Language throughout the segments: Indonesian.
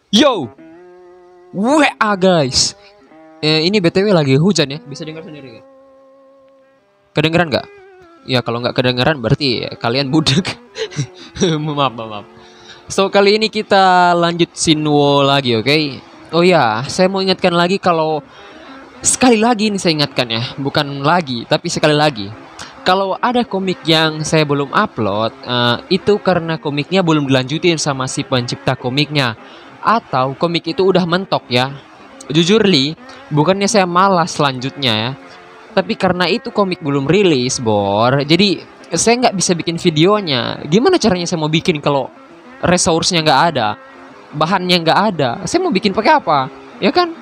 Yo, WA guys. Ini BTW lagi hujan ya, bisa dengar sendiri kan? Kedengeran nggak? Ya kalau nggak kedengeran berarti ya, kalian budak. Maaf. So kali ini kita lanjut Sinwo lagi, oke? Oh ya, saya mau ingatkan lagi kalau sekali lagi ini saya ingatkan ya, bukan lagi, tapi sekali lagi. Kalau ada komik yang saya belum upload, itu karena komiknya belum dilanjutin sama si pencipta komiknya. Atau komik itu udah mentok ya. Jujur li, bukannya saya malas selanjutnya ya. Tapi karena itu komik belum rilis, Bor. Jadi saya nggak bisa bikin videonya. Gimana caranya saya mau bikin kalau resource-nya nggak ada, bahannya nggak ada? Saya mau bikin pakai apa? Ya kan?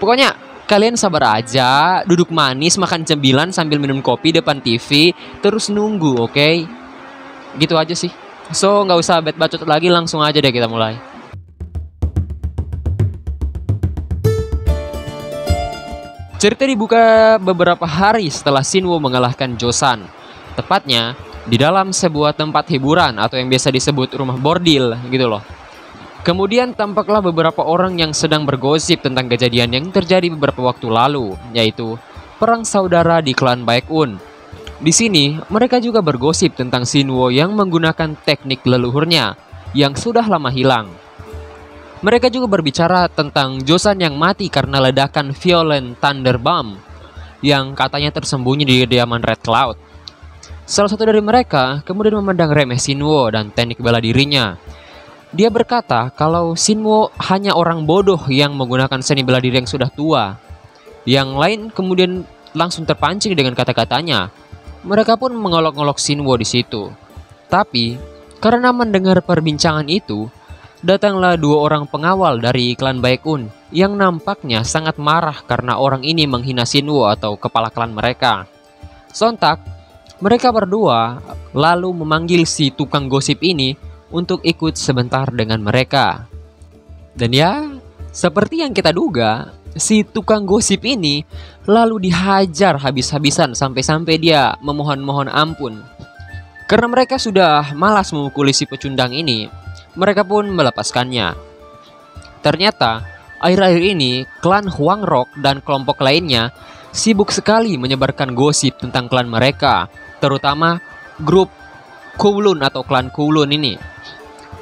Pokoknya kalian sabar aja, duduk manis, makan cemilan sambil minum kopi depan TV, terus nunggu, oke? Gitu aja sih. So nggak usah bacot lagi, langsung aja deh kita mulai. Cerita dibuka beberapa hari setelah Shinwo mengalahkan Joseon. Tepatnya di dalam sebuah tempat hiburan atau yang biasa disebut rumah bordil gitu loh. Kemudian tampaklah beberapa orang yang sedang bergosip tentang kejadian yang terjadi beberapa waktu lalu, yaitu perang saudara di klan Baekun. Di sini mereka juga bergosip tentang Shinwo yang menggunakan teknik leluhurnya yang sudah lama hilang. Mereka juga berbicara tentang Joseon yang mati karena ledakan Violent Thunder Bomb yang katanya tersembunyi di kediaman Red Cloud. Salah satu dari mereka kemudian memandang remeh Shinwo dan teknik bela dirinya. Dia berkata kalau Shinwo hanya orang bodoh yang menggunakan seni bela diri yang sudah tua. Yang lain kemudian langsung terpancing dengan kata-katanya. Mereka pun mengolok-olok Shinwo di situ. Tapi karena mendengar perbincangan itu, datanglah dua orang pengawal dari klan Baekun yang nampaknya sangat marah karena orang ini menghina Shinwo atau kepala klan mereka. Sontak, mereka berdua lalu memanggil si tukang gosip ini untuk ikut sebentar dengan mereka. Dan ya, seperti yang kita duga, si tukang gosip ini lalu dihajar habis-habisan sampai-sampai dia memohon-mohon ampun. Karena mereka sudah malas memukuli si pecundang ini, mereka pun melepaskannya. Ternyata, akhir-akhir ini, klan Hwangrok dan kelompok lainnya sibuk sekali menyebarkan gosip tentang klan mereka, terutama grup Kowloon atau klan Kowloon ini.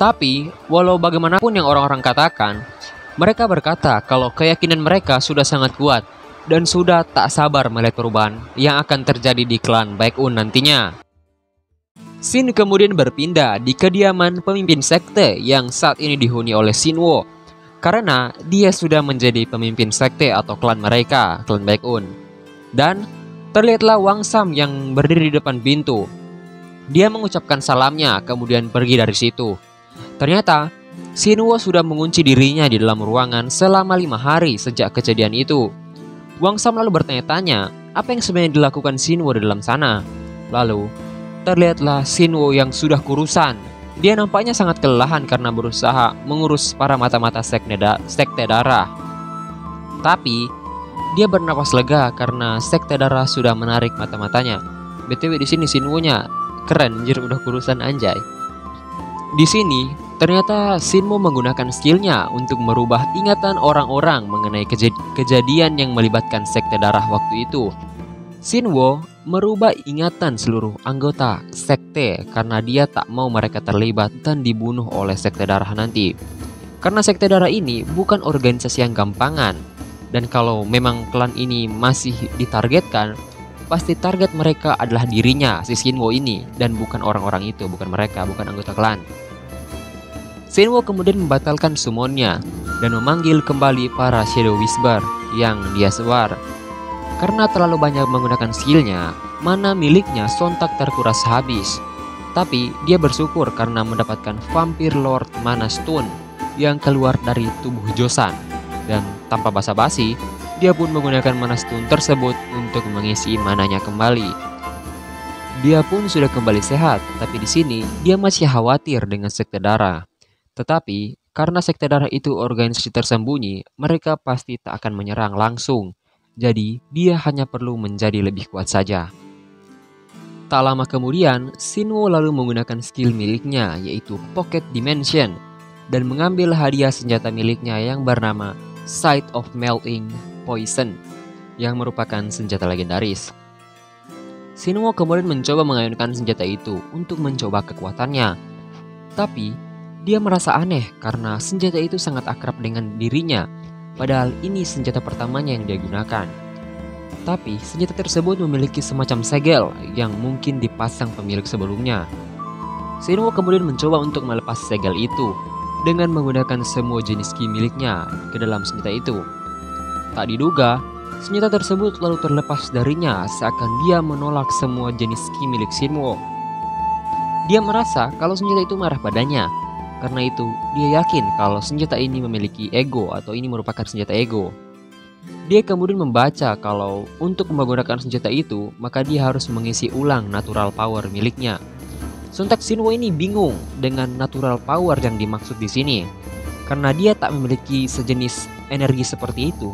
Tapi, walau bagaimanapun yang orang-orang katakan, mereka berkata kalau keyakinan mereka sudah sangat kuat dan sudah tak sabar melihat perubahan yang akan terjadi di klan Baekun nantinya. Shin kemudian berpindah di kediaman pemimpin sekte yang saat ini dihuni oleh Shinwo karena dia sudah menjadi pemimpin sekte atau klan mereka, klan Baekun. Dan terlihatlah Wang Sam yang berdiri di depan pintu. Dia mengucapkan salamnya kemudian pergi dari situ. Ternyata Shinwo sudah mengunci dirinya di dalam ruangan selama 5 hari sejak kejadian itu. Wang Sam lalu bertanya-tanya apa yang sebenarnya dilakukan Shinwo di dalam sana. Lalu terlihatlah Shinwo yang sudah kurusan. Dia nampaknya sangat kelelahan karena berusaha mengurus para mata-mata sekte darah. Tapi dia bernapas lega karena sekte darah sudah menarik mata-matanya. BTW di sini Shinwo-nya keren, anjir, udah kurusan anjay. Di sini ternyata Shinwo menggunakan skillnya untuk merubah ingatan orang-orang mengenai kejadian yang melibatkan sekte darah waktu itu. Shinwo merubah ingatan seluruh anggota sekte karena dia tak mau mereka terlibat dan dibunuh oleh sekte darah nanti. Karena sekte darah ini bukan organisasi yang gampangan, dan kalau memang klan ini masih ditargetkan, pasti target mereka adalah dirinya, si Shinwo ini, dan bukan orang-orang itu, bukan mereka, bukan anggota klan. Shinwo kemudian membatalkan summonnya dan memanggil kembali para Shadow Whisper yang dia sewar. Karena terlalu banyak menggunakan skillnya, mana miliknya sontak terkuras habis. Tapi dia bersyukur karena mendapatkan Vampire Lord Mana Stone yang keluar dari tubuh Joseon. Dan tanpa basa-basi, dia pun menggunakan Mana Stone tersebut untuk mengisi mananya kembali. Dia pun sudah kembali sehat, tapi di sini dia masih khawatir dengan sekte darah. Tetapi karena sekte darah itu organisasi tersembunyi, mereka pasti tak akan menyerang langsung. Jadi, dia hanya perlu menjadi lebih kuat saja. Tak lama kemudian, Shinwo lalu menggunakan skill miliknya, yaitu Pocket Dimension. dan mengambil hadiah senjata miliknya yang bernama Sight of Melting Poison yang merupakan senjata legendaris. Shinwo kemudian mencoba mengayunkan senjata itu untuk mencoba kekuatannya. Tapi, dia merasa aneh karena senjata itu sangat akrab dengan dirinya, padahal ini senjata pertamanya yang dia gunakan. Tapi, senjata tersebut memiliki semacam segel yang mungkin dipasang pemilik sebelumnya. Shinwo kemudian mencoba untuk melepas segel itu dengan menggunakan semua jenis ki miliknya ke dalam senjata itu. Tak diduga, senjata tersebut lalu terlepas darinya seakan dia menolak semua jenis ki milik Shinwo. Dia merasa kalau senjata itu marah padanya. Karena itu, dia yakin kalau senjata ini memiliki ego atau ini merupakan senjata ego. Dia kemudian membaca kalau untuk menggunakan senjata itu, maka dia harus mengisi ulang natural power miliknya. Sontak Shinwo ini bingung dengan natural power yang dimaksud di sini, karena dia tak memiliki sejenis energi seperti itu.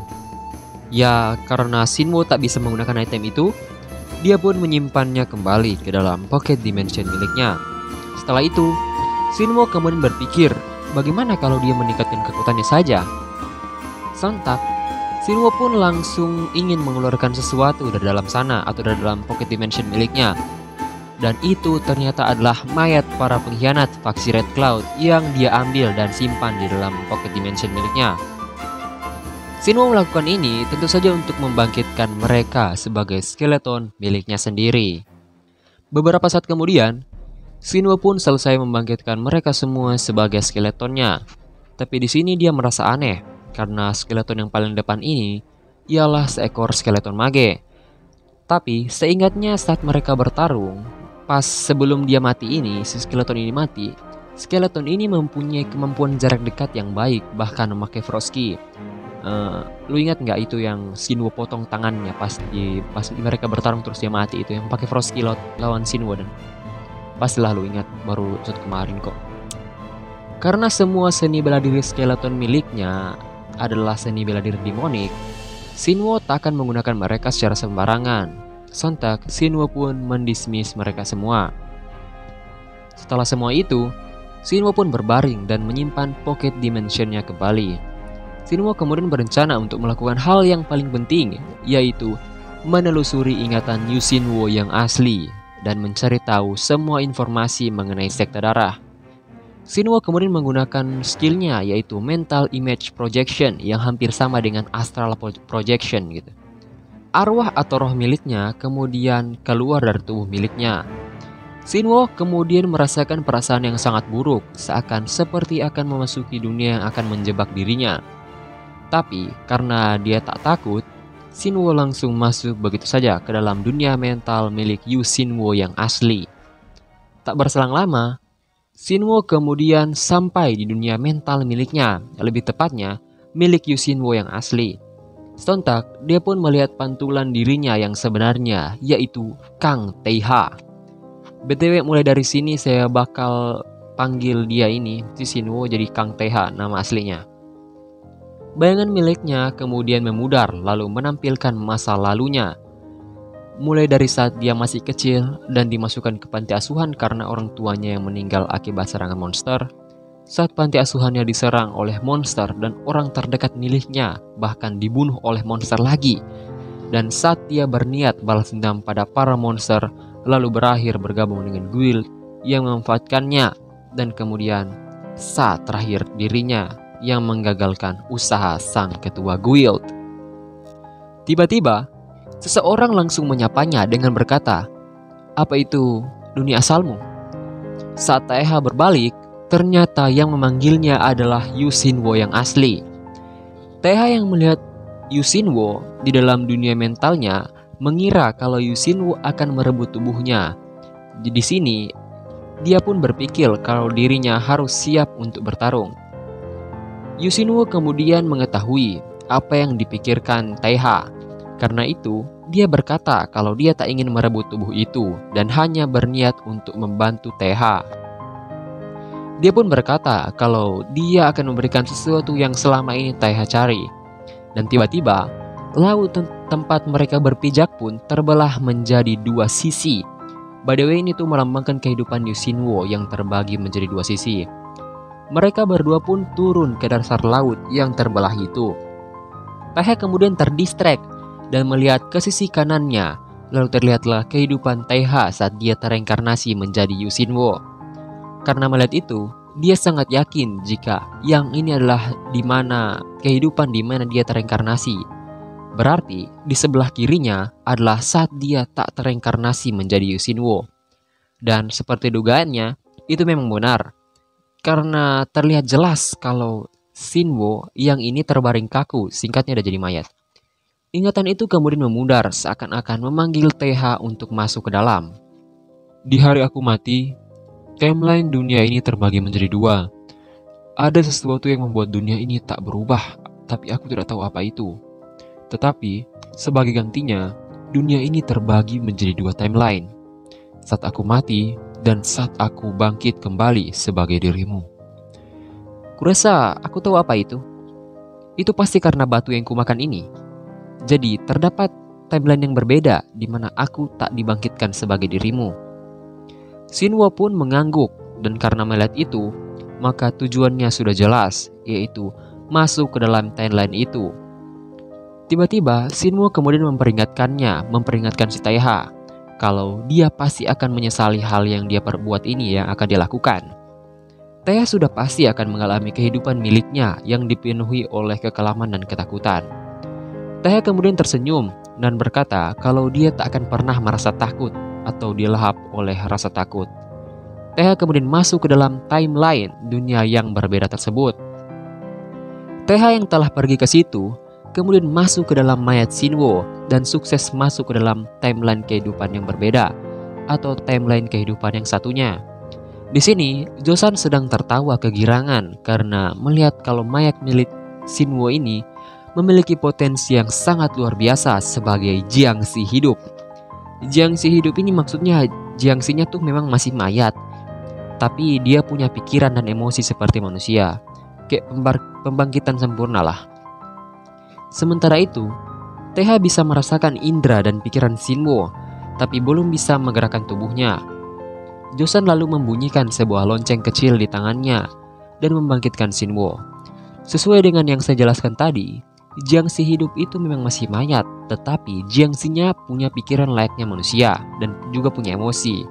Ya, karena Shinwo tak bisa menggunakan item itu, dia pun menyimpannya kembali ke dalam pocket dimension miliknya. Setelah itu, Shinwo kemudian berpikir, bagaimana kalau dia meningkatkan kekuatannya saja? Sontak, Shinwo pun langsung ingin mengeluarkan sesuatu dari dalam sana atau dari dalam pocket dimension miliknya. Dan itu ternyata adalah mayat para pengkhianat faksi Red Cloud yang dia ambil dan simpan di dalam pocket dimension miliknya. Shinwo melakukan ini tentu saja untuk membangkitkan mereka sebagai skeleton miliknya sendiri. Beberapa saat kemudian, Shinwo pun selesai membangkitkan mereka semua sebagai skeletonnya. Tapi di sini dia merasa aneh karena skeleton yang paling depan ini ialah seekor skeleton mage. Tapi seingatnya saat mereka bertarung, pas sebelum dia mati ini, si skeleton ini mati, skeleton ini mempunyai kemampuan jarak dekat yang baik, bahkan memakai Frosky. Lu ingat nggak itu yang Shinwo potong tangannya pas mereka bertarung terus dia mati, itu yang pakai Frosky lawan Shinwo? Dan pastilah lu ingat, baru episode kemarin kok. Karena semua seni bela diri skeleton miliknya adalah seni bela diri demonik, Shinwo tak akan menggunakan mereka secara sembarangan. Sontak, Shinwo pun mendismiss mereka semua. Setelah semua itu, Shinwo pun berbaring dan menyimpan pocket dimensionnya kembali. Shinwo kemudian berencana untuk melakukan hal yang paling penting, yaitu menelusuri ingatan Yu Shinwo yang asli dan mencari tahu semua informasi mengenai sekte darah. Shinwo kemudian menggunakan skillnya, yaitu Mental Image Projection yang hampir sama dengan Astral Projection gitu. Arwah atau roh miliknya kemudian keluar dari tubuh miliknya. Shinwo kemudian merasakan perasaan yang sangat buruk, seakan seperti akan memasuki dunia yang akan menjebak dirinya. Tapi karena dia tak takut, Shinwo langsung masuk begitu saja ke dalam dunia mental milik Yu Shinwo yang asli. Tak berselang lama, Shinwo kemudian sampai di dunia mental miliknya, lebih tepatnya milik Yu Shinwo yang asli. Sontak, dia pun melihat pantulan dirinya yang sebenarnya, yaitu Kang Taeha. BTW, mulai dari sini saya bakal panggil dia ini, si Shinwo, jadi Kang Taeha, nama aslinya. Bayangan miliknya kemudian memudar lalu menampilkan masa lalunya. Mulai dari saat dia masih kecil dan dimasukkan ke panti asuhan karena orang tuanya yang meninggal akibat serangan monster. Saat panti asuhannya diserang oleh monster dan orang terdekat miliknya bahkan dibunuh oleh monster lagi. Dan saat dia berniat balas dendam pada para monster, lalu berakhir bergabung dengan guild yang memanfaatkannya. Dan kemudian saat terakhir dirinya yang menggagalkan usaha sang ketua guild. Tiba-tiba, seseorang langsung menyapanya dengan berkata, "Apa itu dunia asalmu?" Saat Taeha berbalik, ternyata yang memanggilnya adalah Yu Shinwo yang asli. Taeha yang melihat Yu Shinwo di dalam dunia mentalnya mengira kalau Yu Shinwo akan merebut tubuhnya. Di sini, dia pun berpikir kalau dirinya harus siap untuk bertarung. Yu Shinwo kemudian mengetahui apa yang dipikirkan Taeha. Karena itu, dia berkata kalau dia tak ingin merebut tubuh itu dan hanya berniat untuk membantu Taeha. Dia pun berkata kalau dia akan memberikan sesuatu yang selama ini Taeha cari. Dan tiba-tiba, laut tempat mereka berpijak pun terbelah menjadi dua sisi. By the way, ini tuh melambangkan kehidupan Yu Shinwo yang terbagi menjadi dua sisi. Mereka berdua pun turun ke dasar laut yang terbelah itu. Taeha kemudian terdistrek dan melihat ke sisi kanannya. Lalu terlihatlah kehidupan Taeha saat dia tereinkarnasi menjadi Yusinwo. Karena melihat itu, dia sangat yakin jika yang ini adalah kehidupan di mana dia tereinkarnasi. Berarti di sebelah kirinya adalah saat dia tak tereinkarnasi menjadi Yusinwo. Dan seperti dugaannya, itu memang benar. Karena terlihat jelas kalau Shinwo yang ini terbaring kaku, singkatnya udah jadi mayat. Ingatan itu kemudian memudar seakan-akan memanggil Taeha untuk masuk ke dalam. Di hari aku mati, timeline dunia ini terbagi menjadi dua. Ada sesuatu yang membuat dunia ini tak berubah, tapi aku tidak tahu apa itu. Tetapi, sebagai gantinya, dunia ini terbagi menjadi dua timeline. Saat aku mati, dan saat aku bangkit kembali sebagai dirimu. Kurasa aku tahu apa itu. Itu pasti karena batu yang kumakan ini. Jadi terdapat timeline yang berbeda di mana aku tak dibangkitkan sebagai dirimu. Shinwo pun mengangguk dan karena melihat itu, maka tujuannya sudah jelas, yaitu masuk ke dalam timeline itu. Tiba-tiba Shinwo kemudian memperingatkan si Taeha kalau dia pasti akan menyesali hal yang dia perbuat ini yang akan dia lakukan. Taeha sudah pasti akan mengalami kehidupan miliknya yang dipenuhi oleh kekelaman dan ketakutan. Taeha kemudian tersenyum dan berkata kalau dia tak akan pernah merasa takut atau dilahap oleh rasa takut. Taeha kemudian masuk ke dalam timeline dunia yang berbeda tersebut. Taeha yang telah pergi ke situ kemudian masuk ke dalam mayat Shinwo dan sukses masuk ke dalam timeline kehidupan yang berbeda atau timeline kehidupan yang satunya. Di sini, Josan sedang tertawa kegirangan karena melihat kalau mayat milik Shinwo ini memiliki potensi yang sangat luar biasa sebagai Jiangxi hidup. Jiangxi hidup ini maksudnya Jiangxinya tuh memang masih mayat, tapi dia punya pikiran dan emosi seperti manusia, kayak pembangkitan sempurna lah. Sementara itu, Taeha bisa merasakan indera dan pikiran Shinwo, tapi belum bisa menggerakkan tubuhnya. Josan lalu membunyikan sebuah lonceng kecil di tangannya dan membangkitkan Shinwo. Sesuai dengan yang saya jelaskan tadi, Jiangxi hidup itu memang masih mayat, tetapi Jiangxinya punya pikiran layaknya manusia dan juga punya emosi.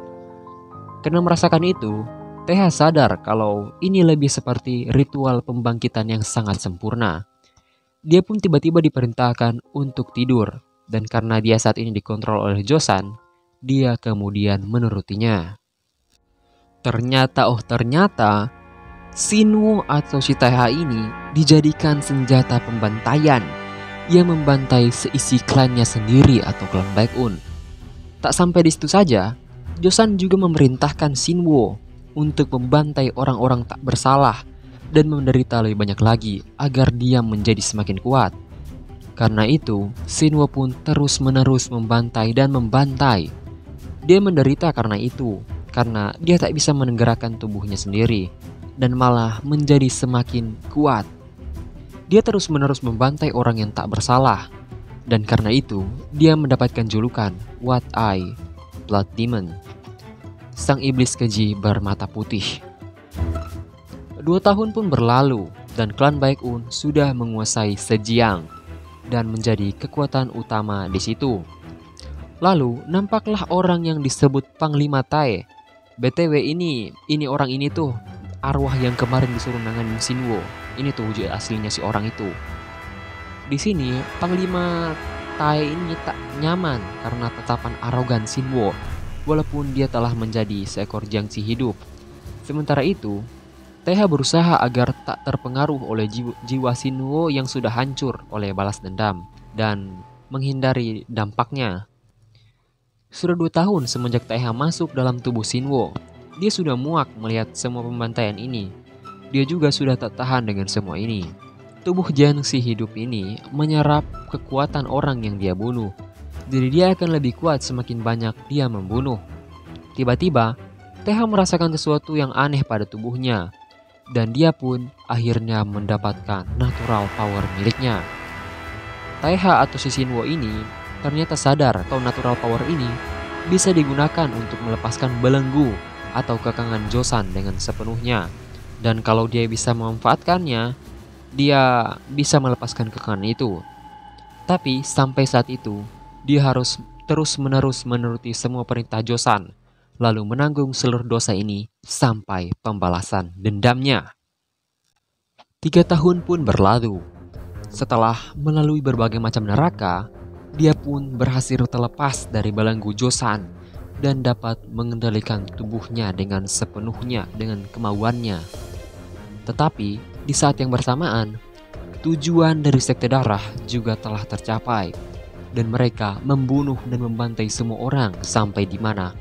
Karena merasakan itu, Taeha sadar kalau ini lebih seperti ritual pembangkitan yang sangat sempurna. Dia pun tiba-tiba diperintahkan untuk tidur, dan karena dia saat ini dikontrol oleh Josan, dia kemudian menurutinya. Ternyata Shinwo atau si Taeha ini dijadikan senjata pembantaian yang membantai seisi klannya sendiri atau klan Baekun. Tak sampai di situ saja, Josan juga memerintahkan Shinwo untuk membantai orang-orang tak bersalah dan menderita lebih banyak lagi agar dia menjadi semakin kuat. Karena itu, Shinwo pun terus-menerus membantai dan membantai. Dia menderita karena itu, karena dia tak bisa menggerakkan tubuhnya sendiri dan malah menjadi semakin kuat. Dia terus-menerus membantai orang yang tak bersalah, dan karena itu dia mendapatkan julukan What Eye, Blood Demon, sang iblis keji bermata putih. 2 tahun pun berlalu dan klan Baekun sudah menguasai Zhejiang dan menjadi kekuatan utama di situ. Lalu nampaklah orang yang disebut Panglima Tae. BTW ini orang ini tuh arwah yang kemarin disuruh nanganin Shinwo. Ini tuh wujud aslinya si orang itu. Di sini Panglima Tae ini tak nyaman karena tatapan arogan Shinwo, walaupun dia telah menjadi seekor Jiangxi hidup. Sementara itu, Taeha berusaha agar tak terpengaruh oleh jiwa Shinwo yang sudah hancur oleh balas dendam dan menghindari dampaknya. Sudah 2 tahun semenjak Taeha masuk dalam tubuh Shinwo. Dia sudah muak melihat semua pembantaian ini. Dia juga sudah tak tahan dengan semua ini. Tubuh Jiangxi hidup ini menyerap kekuatan orang yang dia bunuh. Jadi dia akan lebih kuat semakin banyak dia membunuh. Tiba-tiba, Taeha merasakan sesuatu yang aneh pada tubuhnya. Dan dia pun akhirnya mendapatkan natural power miliknya. Taeha atau si Shinwo ini ternyata sadar kalau natural power ini bisa digunakan untuk melepaskan belenggu atau kekangan Josan dengan sepenuhnya. Dan kalau dia bisa memanfaatkannya, dia bisa melepaskan kekangan itu. Tapi sampai saat itu, dia harus terus-menerus menuruti semua perintah Joseon, lalu menanggung seluruh dosa ini sampai pembalasan dendamnya. 3 tahun pun berlalu. Setelah melalui berbagai macam neraka, dia pun berhasil terlepas dari belenggu Joseon dan dapat mengendalikan tubuhnya dengan sepenuhnya dengan kemauannya. Tetapi di saat yang bersamaan, tujuan dari sekte darah juga telah tercapai dan mereka membunuh dan membantai semua orang sampai di mana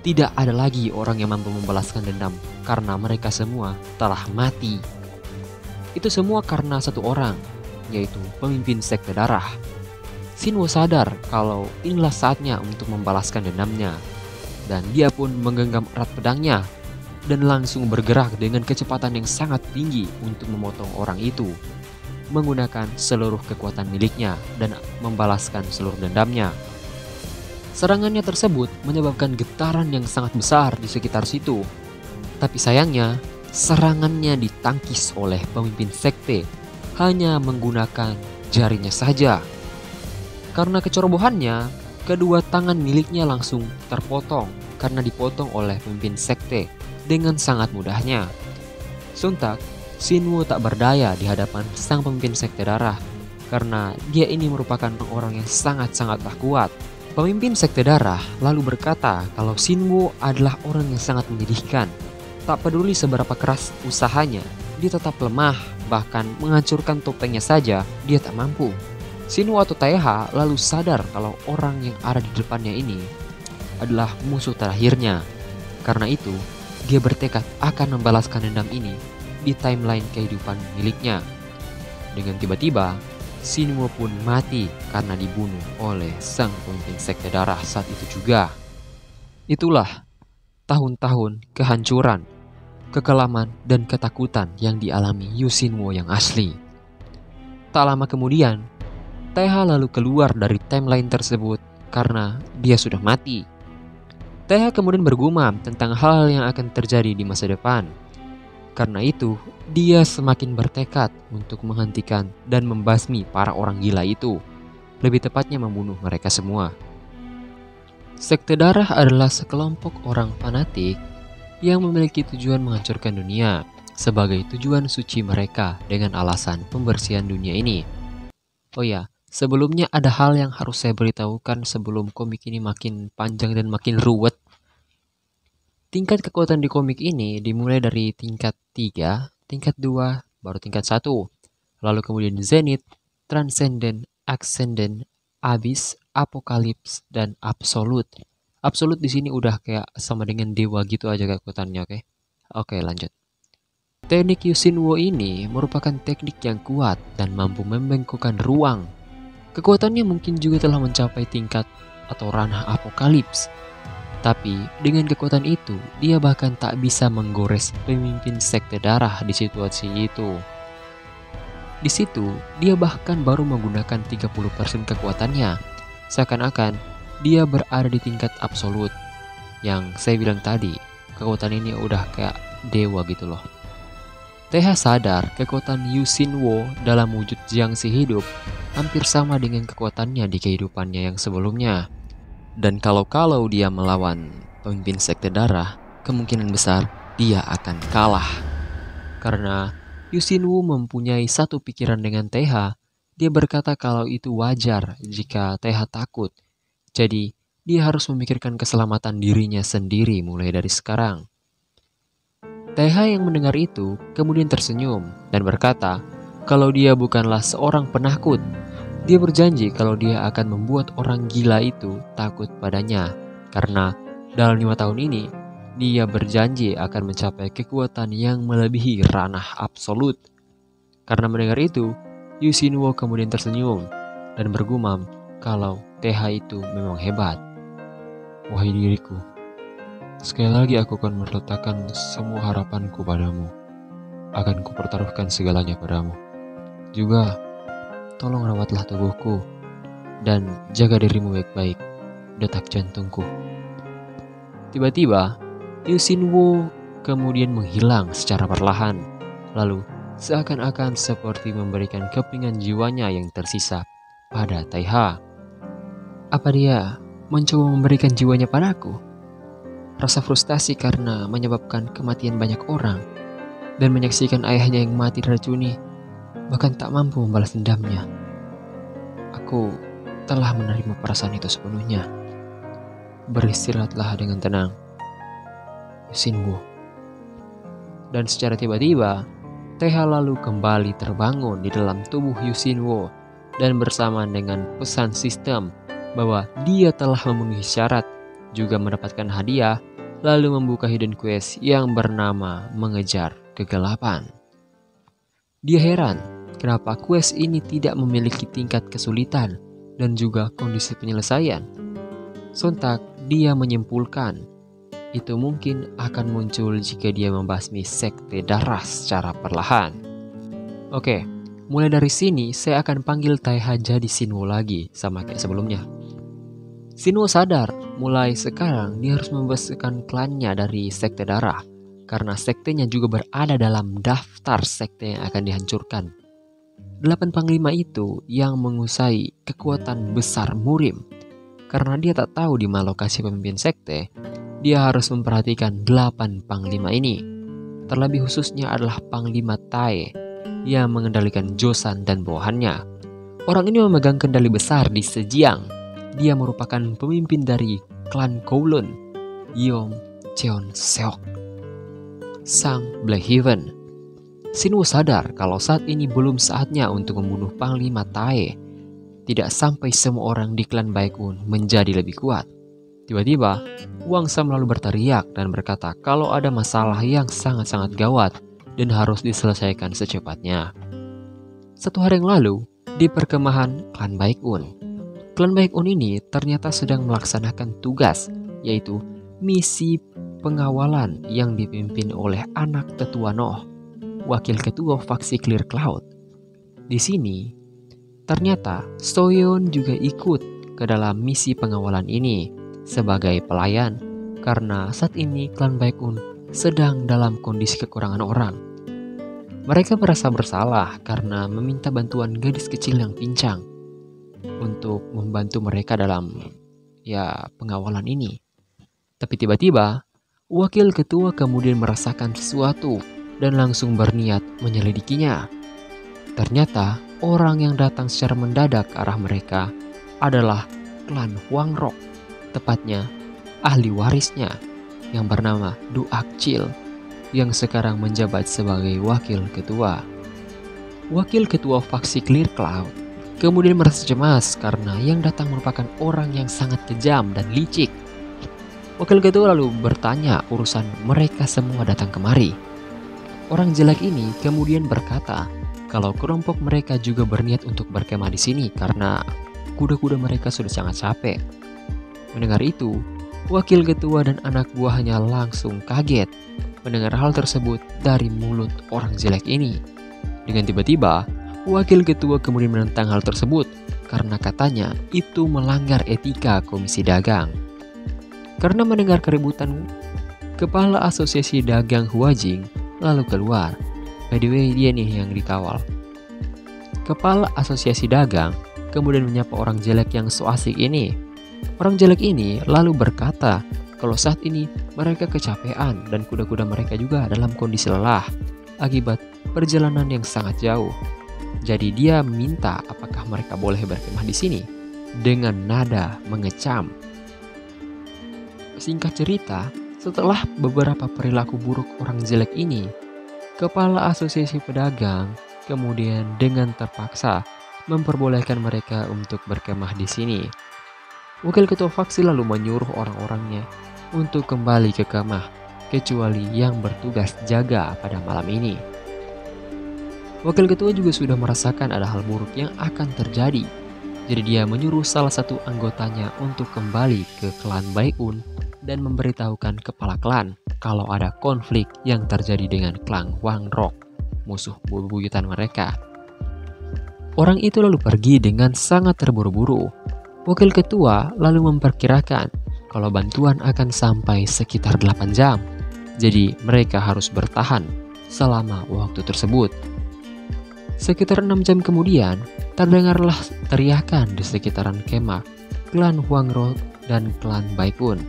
tidak ada lagi orang yang mampu membalaskan dendam karena mereka semua telah mati. Itu semua karena satu orang, yaitu pemimpin sekte darah. Shinwo sadar kalau inilah saatnya untuk membalaskan dendamnya, dan dia pun menggenggam erat pedangnya dan langsung bergerak dengan kecepatan yang sangat tinggi untuk memotong orang itu, menggunakan seluruh kekuatan miliknya dan membalaskan seluruh dendamnya. Serangannya tersebut menyebabkan getaran yang sangat besar di sekitar situ. Tapi sayangnya, serangannya ditangkis oleh pemimpin sekte hanya menggunakan jarinya saja. Karena kecerobohannya, kedua tangan miliknya langsung terpotong karena dipotong oleh pemimpin sekte dengan sangat mudahnya. Sontak, Shinwo tak berdaya di hadapan sang pemimpin sekte darah karena dia ini merupakan orang yang sangat-sangatlah kuat. Pemimpin sekte darah lalu berkata kalau Shinwo adalah orang yang sangat menyedihkan. Tak peduli seberapa keras usahanya, dia tetap lemah, bahkan menghancurkan topengnya saja dia tak mampu. Shinwo atau Taeha lalu sadar kalau orang yang ada di depannya ini adalah musuh terakhirnya. Karena itu, dia bertekad akan membalaskan dendam ini di timeline kehidupan miliknya. Dengan tiba-tiba, Shinwo pun mati karena dibunuh oleh sang pemimpin sekte darah saat itu juga. Itulah tahun-tahun kehancuran, kekelaman, dan ketakutan yang dialami Yu Shinwo yang asli. Tak lama kemudian, Taeha lalu keluar dari timeline tersebut karena dia sudah mati. Taeha kemudian bergumam tentang hal yang akan terjadi di masa depan. Karena itu, dia semakin bertekad untuk menghentikan dan membasmi para orang gila itu. Lebih tepatnya membunuh mereka semua. Sekte darah adalah sekelompok orang fanatik yang memiliki tujuan menghancurkan dunia sebagai tujuan suci mereka dengan alasan pembersihan dunia ini. Oh ya, sebelumnya ada hal yang harus saya beritahukan sebelum komik ini makin panjang dan makin ruwet. Tingkat kekuatan di komik ini dimulai dari tingkat 3, tingkat 2, baru tingkat 1. Lalu kemudian Zenith, Transcendent, Ascendant, Abyss, Apokalips, dan Absolute. Absolute di sini udah kayak sama dengan dewa gitu aja kekuatannya, oke? Oke, lanjut. Teknik Yu Shinwo ini merupakan teknik yang kuat dan mampu membengkokkan ruang. Kekuatannya mungkin juga telah mencapai tingkat atau ranah Apokalips. Tapi dengan kekuatan itu, dia bahkan tak bisa menggores pemimpin sekte darah di situasi itu. Di situ, dia bahkan baru menggunakan 30% kekuatannya. Seakan-akan dia berada di tingkat absolut. Yang saya bilang tadi, kekuatan ini udah kayak dewa gitu loh. Taeha sadar kekuatan Yu Shinwo dalam wujud Jiangxi hidup hampir sama dengan kekuatannya di kehidupannya yang sebelumnya. Dan kalau dia melawan pemimpin sekte darah, kemungkinan besar dia akan kalah. Karena Yu Shinwo mempunyai satu pikiran dengan Taeha, dia berkata kalau itu wajar jika Taeha takut. Jadi, dia harus memikirkan keselamatan dirinya sendiri mulai dari sekarang. Taeha yang mendengar itu kemudian tersenyum dan berkata kalau dia bukanlah seorang penakut. Dia berjanji kalau dia akan membuat orang gila itu takut padanya. Karena dalam 5 tahun ini, dia berjanji akan mencapai kekuatan yang melebihi ranah absolut. Karena mendengar itu, Yu Shinwo kemudian tersenyum dan bergumam kalau Taeha itu memang hebat. Wahai diriku, sekali lagi aku akan meletakkan semua harapanku padamu. Akan kupertaruhkan segalanya padamu. Juga, tolong rawatlah tubuhku dan jaga dirimu baik-baik, detak jantungku. Tiba-tiba, Yu Shinwo kemudian menghilang secara perlahan. Lalu seakan-akan seperti memberikan kepingan jiwanya yang tersisa pada Taiha. Apa dia mencoba memberikan jiwanya padaku? Rasa frustasi karena menyebabkan kematian banyak orang dan menyaksikan ayahnya yang mati diracuni, bahkan tak mampu membalas dendamnya. Aku telah menerima perasaan itu sepenuhnya. Beristirahatlah dengan tenang, Yusinwo. Dan secara tiba-tiba, Taiha lalu kembali terbangun di dalam tubuh Yusinwo dan bersamaan dengan pesan sistem bahwa dia telah memenuhi syarat, juga mendapatkan hadiah, lalu membuka hidden quest yang bernama Mengejar Kegelapan. Dia heran kenapa quest ini tidak memiliki tingkat kesulitan dan juga kondisi penyelesaian. Sontak dia menyimpulkan itu mungkin akan muncul jika dia membasmi sekte darah secara perlahan. Oke, mulai dari sini saya akan panggil Taiha jadi Shinwo lagi sama kayak sebelumnya. Shinwo sadar mulai sekarang dia harus membebaskan klannya dari sekte darah karena sektenya juga berada dalam daftar sekte yang akan dihancurkan. 8 panglima itu yang menguasai kekuatan besar Murim. Karena dia tak tahu di mana lokasi pemimpin sekte, dia harus memperhatikan 8 panglima ini. Terlebih khususnya adalah Panglima Tai yang mengendalikan Joseon dan bawahannya. Orang ini memegang kendali besar di Zhejiang. Dia merupakan pemimpin dari klan Kowloon, Yeom Cheon Seok, Sang Black Heaven. Shinwo sadar kalau saat ini belum saatnya untuk membunuh Panglima Tai. Tidak sampai semua orang di klan Baekun menjadi lebih kuat. Tiba-tiba, Wang Sam lalu berteriak dan berkata kalau ada masalah yang sangat-sangat gawat dan harus diselesaikan secepatnya. 1 hari yang lalu, di perkemahan klan Baekun. Klan Baekun ini ternyata sedang melaksanakan tugas, yaitu misi pengawalan yang dipimpin oleh anak tetua Noh, wakil ketua faksi Clear Cloud. Di sini, ternyata Soyeon juga ikut ke dalam misi pengawalan ini sebagai pelayan karena saat ini klan Baekun sedang dalam kondisi kekurangan orang. Mereka merasa bersalah karena meminta bantuan gadis kecil yang pincang untuk membantu mereka dalam pengawalan ini. Tapi tiba-tiba, wakil ketua kemudian merasakan sesuatu dan langsung berniat menyelidikinya. Ternyata orang yang datang secara mendadak ke arah mereka adalah klan Hwangrok, tepatnya ahli warisnya yang bernama Du Akchil yang sekarang menjabat sebagai wakil ketua. Wakil ketua faksi Clear Cloud kemudian merasa cemas karena yang datang merupakan orang yang sangat kejam dan licik. Wakil ketua lalu bertanya urusan mereka semua datang kemari. Orang jelek ini kemudian berkata kalau kelompok mereka juga berniat untuk berkemah di sini karena kuda-kuda mereka sudah sangat capek. Mendengar itu, wakil ketua dan anak buahnya langsung kaget mendengar hal tersebut dari mulut orang jelek ini. Dengan tiba-tiba, wakil ketua kemudian menentang hal tersebut karena katanya itu melanggar etika Komisi Dagang. Karena mendengar keributan, Kepala Asosiasi Dagang Huajing lalu keluar. By the way, dia nih yang dikawal. Kepala Asosiasi Dagang kemudian menyapa orang jelek yang so asik ini. Orang jelek ini lalu berkata kalau saat ini mereka kecapean dan kuda-kuda mereka juga dalam kondisi lelah akibat perjalanan yang sangat jauh. Jadi dia meminta apakah mereka boleh berkemah di sini dengan nada mengecam. Singkat cerita, setelah beberapa perilaku buruk orang jelek ini, Kepala Asosiasi Pedagang kemudian dengan terpaksa memperbolehkan mereka untuk berkemah di sini. Wakil ketua faksi lalu menyuruh orang-orangnya untuk kembali ke kemah, kecuali yang bertugas jaga pada malam ini. Wakil ketua juga sudah merasakan ada hal buruk yang akan terjadi. Jadi dia menyuruh salah satu anggotanya untuk kembali ke klan Baekun dan memberitahukan kepala klan kalau ada konflik yang terjadi dengan klan Hwangrok, musuh bebuyutan mereka. Orang itu lalu pergi dengan sangat terburu-buru. Wakil ketua lalu memperkirakan kalau bantuan akan sampai sekitar 8 jam. Jadi mereka harus bertahan selama waktu tersebut. Sekitar 6 jam kemudian, terdengarlah teriakan di sekitaran kemah klan Hwangro dan klan Baekun.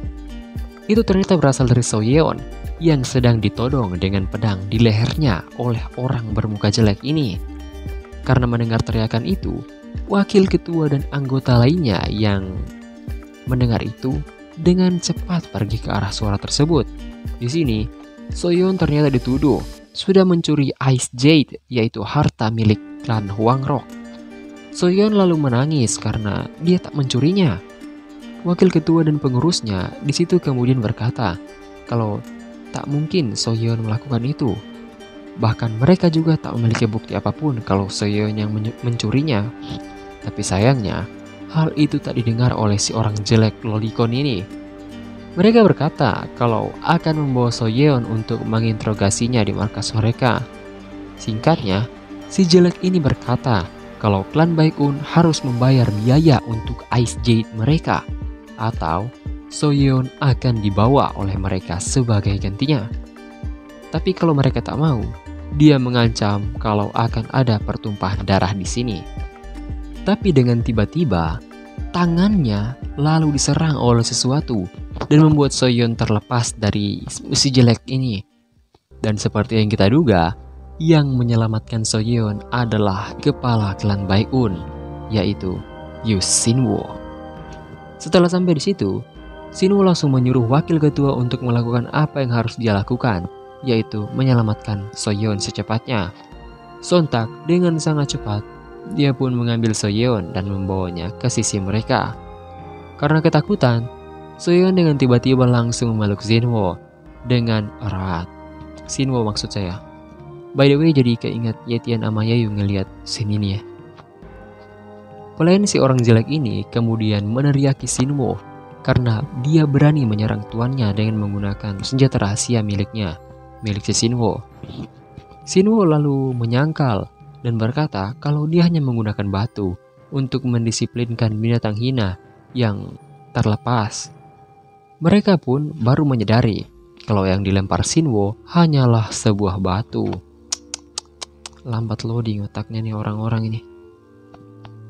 Itu ternyata berasal dari Soyeon yang sedang ditodong dengan pedang di lehernya oleh orang bermuka jelek ini. Karena mendengar teriakan itu, wakil ketua dan anggota lainnya yang mendengar itu dengan cepat pergi ke arah suara tersebut. Di sini, Soyeon ternyata dituduh sudah mencuri Ice Jade, yaitu harta milik klan Hwangro. Soyeon lalu menangis karena dia tak mencurinya. Wakil ketua dan pengurusnya di situ kemudian berkata kalau tak mungkin Soyeon melakukan itu. Bahkan mereka juga tak memiliki bukti apapun kalau Soyeon yang mencurinya. Tapi sayangnya, hal itu tak didengar oleh si orang jelek lolicon ini. Mereka berkata kalau akan membawa Soyeon untuk menginterogasinya di markas mereka. Singkatnya, si jelek ini berkata kalau klan Baekun harus membayar biaya untuk Ice Jade mereka, atau Soyeon akan dibawa oleh mereka sebagai gantinya. Tapi kalau mereka tak mau, dia mengancam kalau akan ada pertumpahan darah di sini. Tapi dengan tiba-tiba, tangannya lalu diserang oleh sesuatu dan membuat Soyeon terlepas dari si jelek ini. Dan seperti yang kita duga, yang menyelamatkan Soyeon adalah kepala klan Baekun, yaitu Yu Sinwo. Setelah sampai di situ, Sinwo langsung menyuruh wakil ketua untuk melakukan apa yang harus dia lakukan, yaitu menyelamatkan Soyeon secepatnya. Sontak dengan sangat cepat, dia pun mengambil Soyeon dan membawanya ke sisi mereka. Karena ketakutan, Soyeon dengan tiba-tiba langsung memeluk Sinwo dengan erat. Sinwo maksud saya. By the way, jadi keinget Yetian sama Yayu ngeliat scene ini ya. Pelayan si orang jelek ini kemudian meneriaki Sinwo karena dia berani menyerang tuannya dengan menggunakan senjata rahasia miliknya, milik si Sinwo. Sinwo lalu menyangkal dan berkata kalau dia hanya menggunakan batu untuk mendisiplinkan binatang hina yang terlepas. Mereka pun baru menyadari kalau yang dilempar Sinwo hanyalah sebuah batu. Lambat loading otaknya nih orang-orang ini.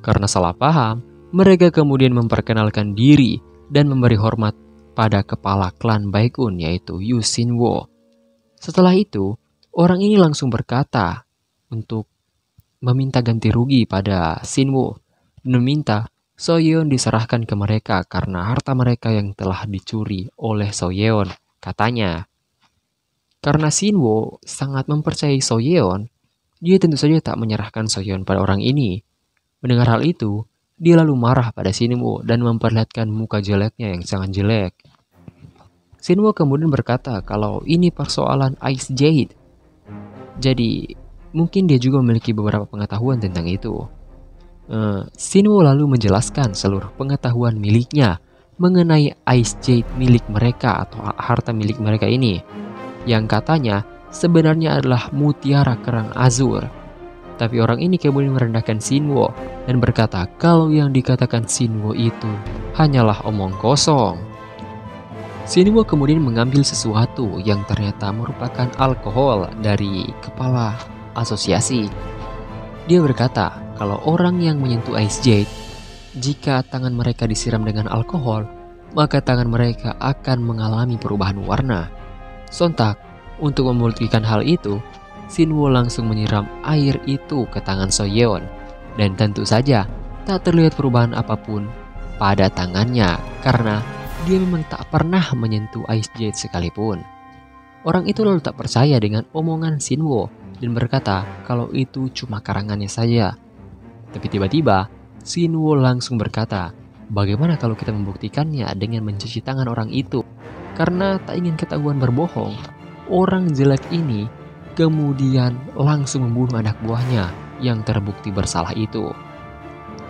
Karena salah paham, mereka kemudian memperkenalkan diri dan memberi hormat pada kepala klan Baekun, yaitu Yu Sinwo. Setelah itu, orang ini langsung berkata untuk meminta ganti rugi pada Sinwo dan meminta Soyeon diserahkan ke mereka karena harta mereka yang telah dicuri oleh Soyeon, katanya. Karena Sinwo sangat mempercayai Soyeon, dia tentu saja tak menyerahkan Soyeon pada orang ini. Mendengar hal itu, dia lalu marah pada Sinwo dan memperlihatkan muka jeleknya yang sangat jelek. Sinwo kemudian berkata kalau ini persoalan Ice Jade. Jadi, mungkin dia juga memiliki beberapa pengetahuan tentang itu. Sinwo lalu menjelaskan seluruh pengetahuan miliknya mengenai Ice Jade milik mereka atau harta milik mereka ini, yang katanya sebenarnya adalah mutiara kerang azur. Tapi orang ini kemudian merendahkan Sinwo dan berkata kalau yang dikatakan Sinwo itu hanyalah omong kosong. Sinwo kemudian mengambil sesuatu yang ternyata merupakan alkohol dari kepala asosiasi. Dia berkata kalau orang yang menyentuh Ice Jade, jika tangan mereka disiram dengan alkohol, maka tangan mereka akan mengalami perubahan warna. Sontak, untuk membuktikan hal itu, Sinwo langsung menyiram air itu ke tangan Soyeon. Dan tentu saja tak terlihat perubahan apapun pada tangannya karena dia memang tak pernah menyentuh Ice Jade sekalipun. Orang itu lalu tak percaya dengan omongan Sinwo dan berkata kalau itu cuma karangannya saja. Tapi tiba-tiba Sinwo langsung berkata, bagaimana kalau kita membuktikannya dengan mencuci tangan orang itu? Karena tak ingin ketahuan berbohong, orang jelek ini kemudian langsung membunuh anak buahnya yang terbukti bersalah itu.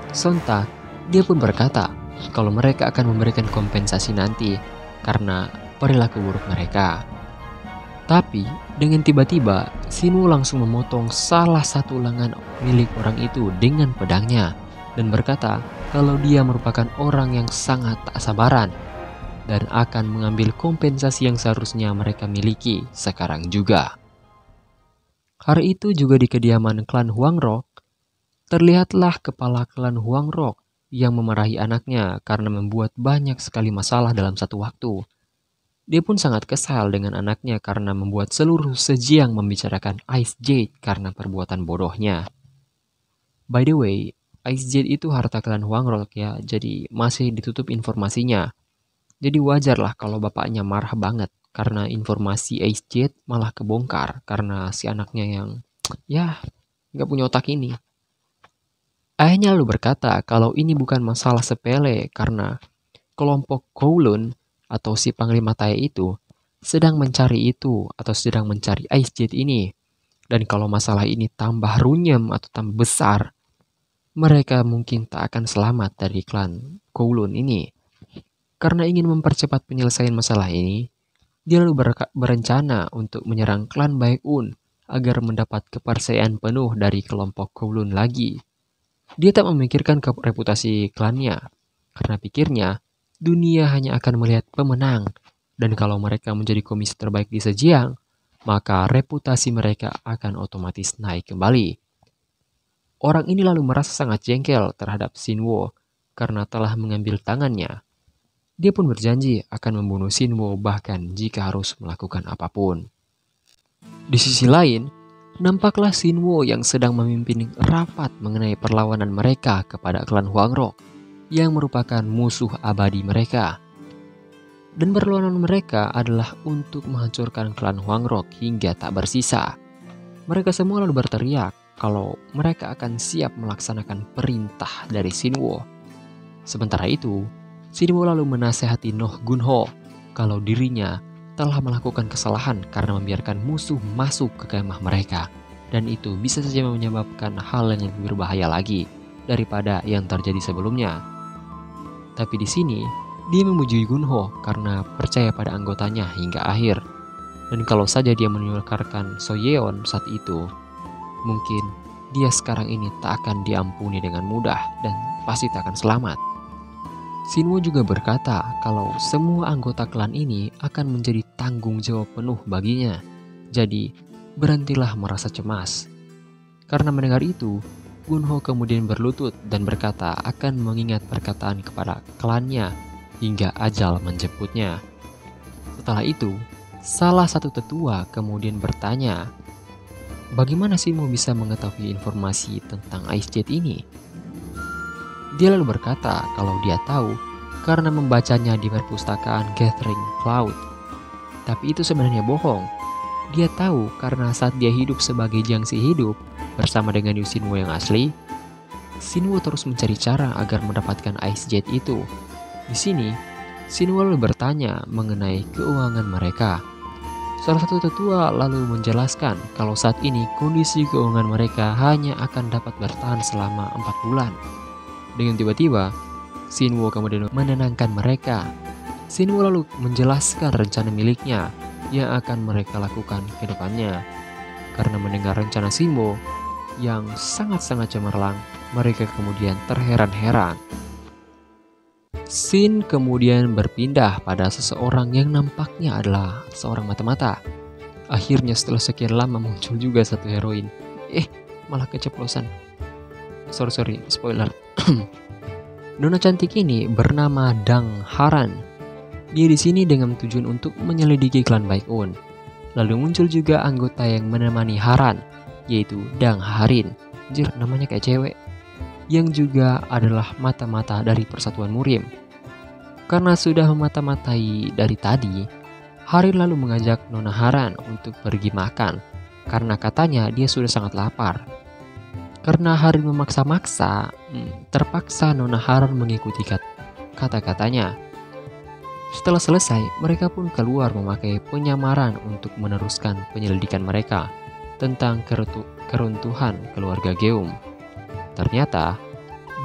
Sontak, dia pun berkata kalau mereka akan memberikan kompensasi nanti karena perilaku buruk mereka. Tapi dengan tiba-tiba, Sinwo langsung memotong salah satu lengan milik orang itu dengan pedangnya dan berkata kalau dia merupakan orang yang sangat tak sabaran. dan akan mengambil kompensasi yang seharusnya mereka miliki sekarang juga. Hari itu juga di kediaman klan Huangrok, terlihatlah kepala klan Huangrok yang memarahi anaknya karena membuat banyak sekali masalah dalam satu waktu. Dia pun sangat kesal dengan anaknya karena membuat seluruh Zhejiang membicarakan Ice Jade karena perbuatan bodohnya. By the way, Ice Jade itu harta klan Huangrok ya, jadi masih ditutup informasinya. Jadi wajarlah kalau bapaknya marah banget karena informasi Ice Jade malah kebongkar karena si anaknya yang ya nggak punya otak ini. Ayahnya lalu berkata kalau ini bukan masalah sepele karena kelompok Kowloon atau si Panglima Tai itu sedang mencari itu atau sedang mencari Ice Jade ini. Dan kalau masalah ini tambah runyam atau tambah besar, mereka mungkin tak akan selamat dari klan Kowloon ini. Karena ingin mempercepat penyelesaian masalah ini, dia lalu berencana untuk menyerang klan Baekun agar mendapat kepercayaan penuh dari kelompok Kowloon lagi. Dia tak memikirkan reputasi klannya, karena pikirnya dunia hanya akan melihat pemenang, dan kalau mereka menjadi komisi terbaik di Zhejiang, maka reputasi mereka akan otomatis naik kembali. Orang ini lalu merasa sangat jengkel terhadap Shinwo karena telah mengambil tangannya. Dia pun berjanji akan membunuh Shinwo bahkan jika harus melakukan apapun. Di sisi lain, nampaklah Shinwo yang sedang memimpin rapat mengenai perlawanan mereka kepada klan Huangrok yang merupakan musuh abadi mereka. Dan perlawanan mereka adalah untuk menghancurkan klan Huangrok hingga tak bersisa. Mereka semua lalu berteriak kalau mereka akan siap melaksanakan perintah dari Shinwo. Sementara itu, Shinwo lalu menasehati Noh Gunho kalau dirinya telah melakukan kesalahan karena membiarkan musuh masuk ke kemah mereka. Dan itu bisa saja menyebabkan hal yang lebih berbahaya lagi daripada yang terjadi sebelumnya. Tapi di sini, dia memuji Gunho karena percaya pada anggotanya hingga akhir. Dan kalau saja dia menukarkan Soyeon saat itu, mungkin dia sekarang ini tak akan diampuni dengan mudah dan pasti tak akan selamat. Shinwo juga berkata kalau semua anggota klan ini akan menjadi tanggung jawab penuh baginya. Jadi, berhentilah merasa cemas. Karena mendengar itu, Gunho kemudian berlutut dan berkata akan mengingat perkataan kepada klannya hingga ajal menjemputnya. Setelah itu, salah satu tetua kemudian bertanya, bagaimana Shinwo bisa mengetahui informasi tentang Ice Jade ini? Dia lalu berkata kalau dia tahu karena membacanya di perpustakaan Gathering Cloud. Tapi itu sebenarnya bohong. Dia tahu karena saat dia hidup sebagai Jiangxi hidup bersama dengan Yu Shinwo yang asli, Shinwo terus mencari cara agar mendapatkan Ice Jade itu. Di sini, Shinwo lalu bertanya mengenai keuangan mereka. Salah satu tetua lalu menjelaskan kalau saat ini kondisi keuangan mereka hanya akan dapat bertahan selama 4 bulan. Dengan tiba-tiba, Shinwo kemudian menenangkan mereka. Shinwo lalu menjelaskan rencana miliknya yang akan mereka lakukan ke depannya. Karena mendengar rencana Shinwo yang sangat-sangat cemerlang, mereka kemudian terheran-heran. Scene kemudian berpindah pada seseorang yang nampaknya adalah seorang mata-mata. Akhirnya setelah sekian lama muncul juga satu heroin. Malah keceplosan. Sorry, spoiler. Nona cantik ini bernama Dang Haran. Dia di sini dengan tujuan untuk menyelidiki klan Baekun. Lalu muncul juga anggota yang menemani Haran, yaitu Dang Harin. Anjir, namanya kayak cewek. Yang juga adalah mata-mata dari Persatuan Murim. Karena sudah memata-matai dari tadi, Harin lalu mengajak Nona Haran untuk pergi makan. Karena katanya dia sudah sangat lapar. Karena Harin memaksa-maksa, terpaksa Nona Haran mengikuti kata-katanya. Setelah selesai, mereka pun keluar memakai penyamaran untuk meneruskan penyelidikan mereka tentang keruntuhan keluarga Geum. Ternyata,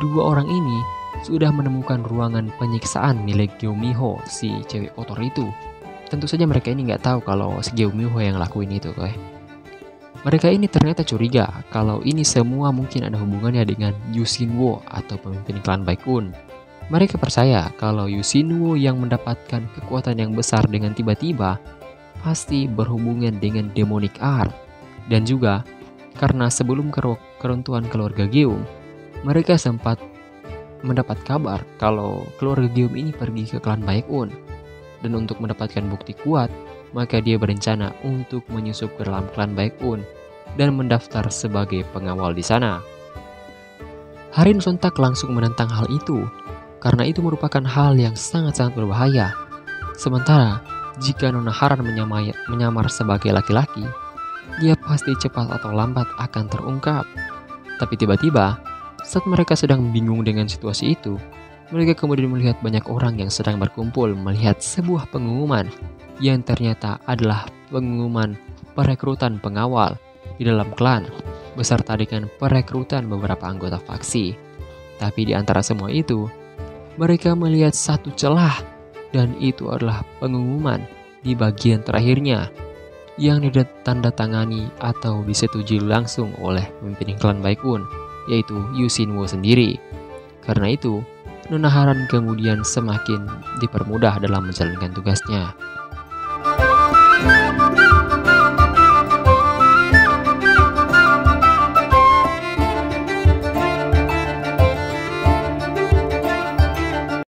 dua orang ini sudah menemukan ruangan penyiksaan milik Geumiho, si cewek kotor itu. Tentu saja mereka ini nggak tahu kalau si Geumiho yang lakuin itu, Mereka ini ternyata curiga kalau ini semua mungkin ada hubungannya dengan Yu Shinwo atau pemimpin klan Baekun. Mereka percaya kalau Yusinwo yang mendapatkan kekuatan yang besar dengan tiba-tiba pasti berhubungan dengan demonic art. Dan juga karena sebelum keruntuhan keluarga Geum, mereka sempat mendapat kabar kalau keluarga Geum ini pergi ke klan Baekun. Dan untuk mendapatkan bukti kuat, maka dia berencana untuk menyusup ke dalam klan Baekun dan mendaftar sebagai pengawal di sana. Harin sontak langsung menentang hal itu, karena itu merupakan hal yang sangat-sangat berbahaya. Sementara, jika Nona Haran menyamar sebagai laki-laki, dia pasti cepat atau lambat akan terungkap. Tapi tiba-tiba, saat mereka sedang bingung dengan situasi itu, mereka kemudian melihat banyak orang yang sedang berkumpul melihat sebuah pengumuman yang ternyata adalah pengumuman perekrutan pengawal di dalam klan, beserta dengan perekrutan beberapa anggota faksi. Tapi di antara semua itu, mereka melihat satu celah, dan itu adalah pengumuman di bagian terakhirnya yang ditandatangani atau disetujui langsung oleh pemimpin klan Baekun, yaitu Yusinwo sendiri. Karena itu, Nona Haran kemudian semakin dipermudah dalam menjalankan tugasnya.